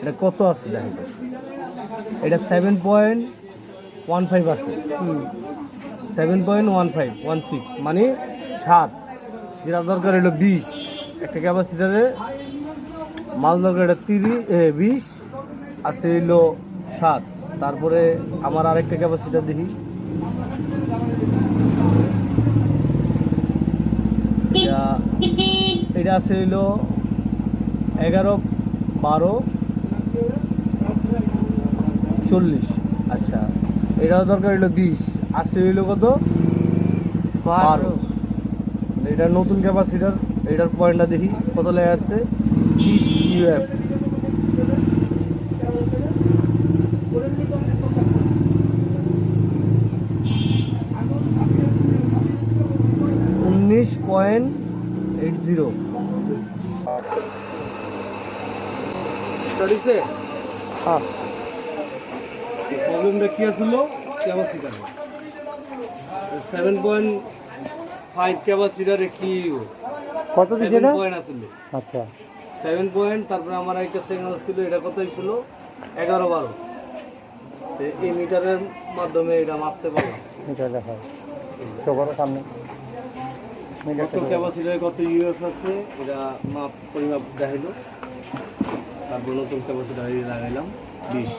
এটা কত আছে দেখেন, এটা 7.15 আছে। 7.15 মানে 7, যেটা দরকার হলো 20। একটা ক্যাপাসিটারে মাল দরকার এটা 20 আছে হইলো 7। তারপরে আমার আরেকটা ক্যাপাসিটার দেখি, এটা আছে হইলো 11, 12, 40। আচ্ছা, এটাও দরকার হইলো 20, আছে হইলো কত 12। এটা নতুন ক্যাপাসিটার, এটার পয়েন্টটা দেখি কত লেগে আছে, 20 UF। 19.80। হ্যাঁ, প্রবলেমটা কি আসলো, ক্যাপাসিটার 7.5 ক্যাপাসিটারে কি কত দিচ্ছে এটা? পয়েন্ট আসলে আচ্ছা, 7 পয়েন্ট। তারপরে আমার একটা সিগন্যাল ছিল, এটা কতই ছিল 11, 12। এই মিটারের মাধ্যমে এটা মাপতে পারলাম এটা দেখা সবার সামনে কত ক্যাপাসিটারে কত ইউএফ আছে, এটা পরিমাপ দেখাইলো। তারপর নতুন ক্যাপাসিটার লাগাইলাম 20।